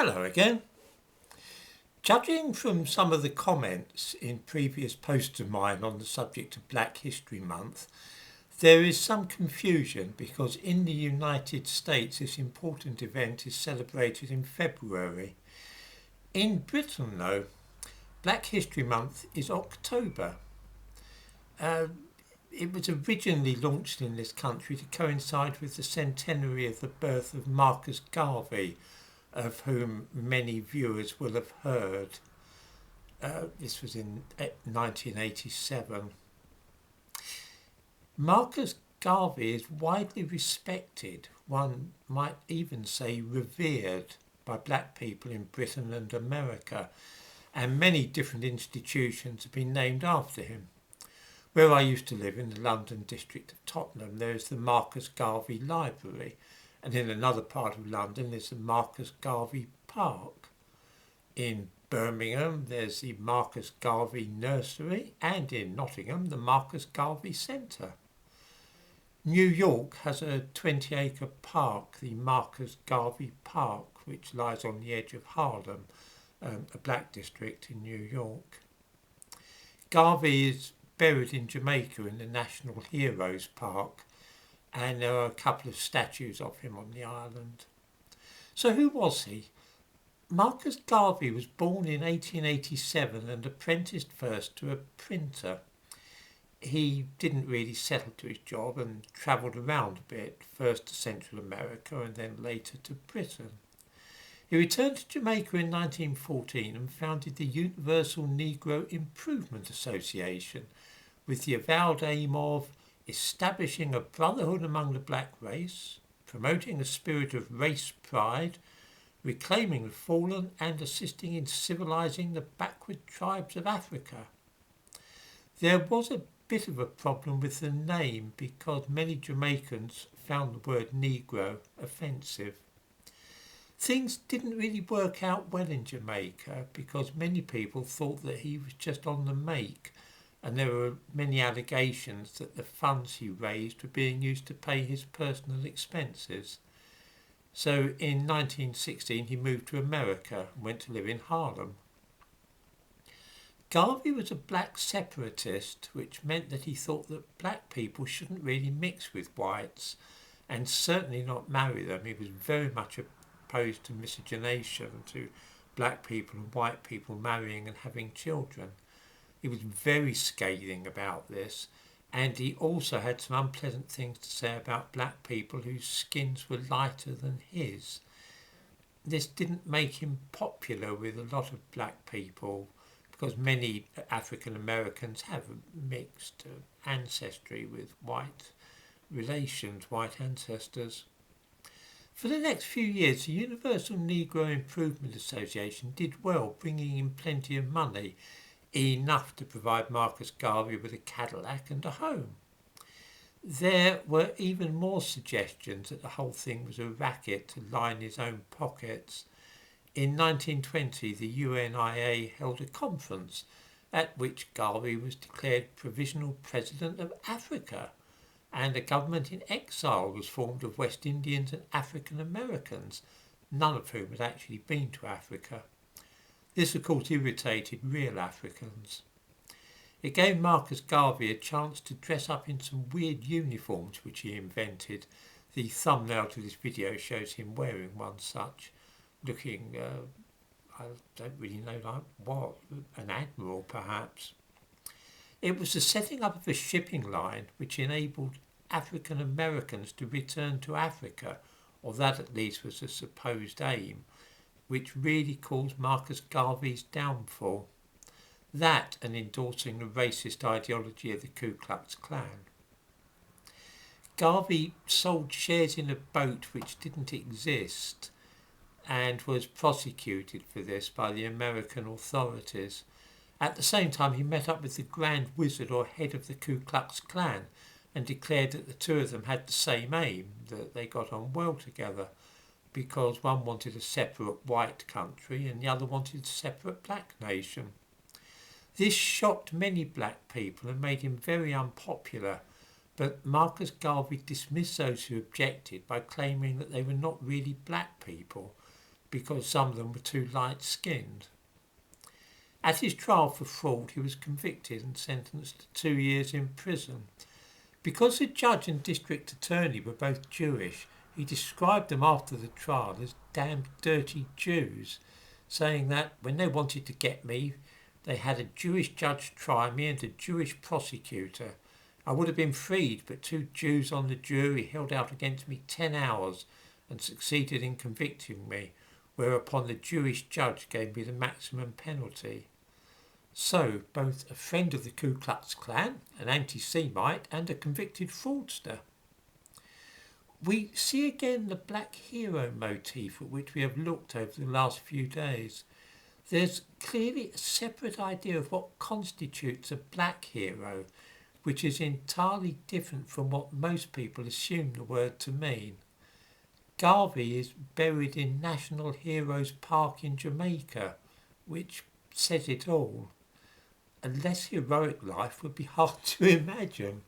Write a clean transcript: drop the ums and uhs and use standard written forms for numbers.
Hello again. Judging from some of the comments in previous posts of mine on the subject of Black History Month, there is some confusion because in the United States this important event is celebrated in February. In Britain, though, Black History Month is October. It was originally launched in this country to coincide with the centenary of the birth of Marcus Garvey, of whom many viewers will have heard. This was in 1987. Marcus Garvey is widely respected, one might even say revered, by black people in Britain and America, and many different institutions have been named after him. Where I used to live in the London district of Tottenham, there is the Marcus Garvey Library, and in another part of London there's the Marcus Garvey Park. In Birmingham there's the Marcus Garvey Nursery, and in Nottingham the Marcus Garvey Centre. New York has a 20-acre park, the Marcus Garvey Park, which lies on the edge of Harlem, a black district in New York. Garvey is buried in Jamaica in the National Heroes Park, and there are a couple of statues of him on the island. So who was he? Marcus Garvey was born in 1887 and apprenticed first to a printer. He didn't really settle to his job and travelled around a bit, first to Central America and then later to Britain. He returned to Jamaica in 1914 and founded the Universal Negro Improvement Association with the avowed aim of establishing a brotherhood among the black race, promoting a spirit of race pride, reclaiming the fallen and assisting in civilizing the backward tribes of Africa. There was a bit of a problem with the name because many Jamaicans found the word Negro offensive. Things didn't really work out well in Jamaica because many people thought that he was just on the make, and there were many allegations that the funds he raised were being used to pay his personal expenses. So in 1916 he moved to America and went to live in Harlem. Garvey was a black separatist, which meant that he thought that black people shouldn't really mix with whites and certainly not marry them. He was very much opposed to miscegenation, to black people and white people marrying and having children. He was very scathing about this, and he also had some unpleasant things to say about black people whose skins were lighter than his. This didn't make him popular with a lot of black people because many African Americans have a mixed ancestry with white relations, white ancestors. For the next few years, the Universal Negro Improvement Association did well, bringing in plenty of money, enough to provide Marcus Garvey with a Cadillac and a home. There were even more suggestions that the whole thing was a racket to line his own pockets. In 1920, the UNIA held a conference at which Garvey was declared Provisional President of Africa, and a government in exile was formed of West Indians and African Americans, none of whom had actually been to Africa. This, of course, irritated real Africans. It gave Marcus Garvey a chance to dress up in some weird uniforms which he invented. The thumbnail to this video shows him wearing one such, looking, I don't really know like what, an admiral perhaps. It was the setting up of a shipping line which enabled African Americans to return to Africa, or that at least was the supposed aim, which really caused Marcus Garvey's downfall. That and endorsing the racist ideology of the Ku Klux Klan. Garvey sold shares in a boat which didn't exist and was prosecuted for this by the American authorities. At the same time, he met up with the Grand Wizard or head of the Ku Klux Klan and declared that the two of them had the same aim, that they got on well together, because one wanted a separate white country and the other wanted a separate black nation. This shocked many black people and made him very unpopular, but Marcus Garvey dismissed those who objected by claiming that they were not really black people, because some of them were too light-skinned. At his trial for fraud, he was convicted and sentenced to 2 years in prison. Because the judge and district attorney were both Jewish, he described them after the trial as damned dirty Jews, saying that when they wanted to get me, they had a Jewish judge try me and a Jewish prosecutor. I would have been freed, but 2 Jews on the jury held out against me 10 hours and succeeded in convicting me, whereupon the Jewish judge gave me the maximum penalty. So, both a friend of the Ku Klux Klan, an anti-Semite, and a convicted fraudster. We see again the black hero motif at which we have looked over the last few days. There's clearly a separate idea of what constitutes a black hero, which is entirely different from what most people assume the word to mean. Garvey is buried in National Heroes Park in Jamaica, which says it all. A less heroic life would be hard to imagine.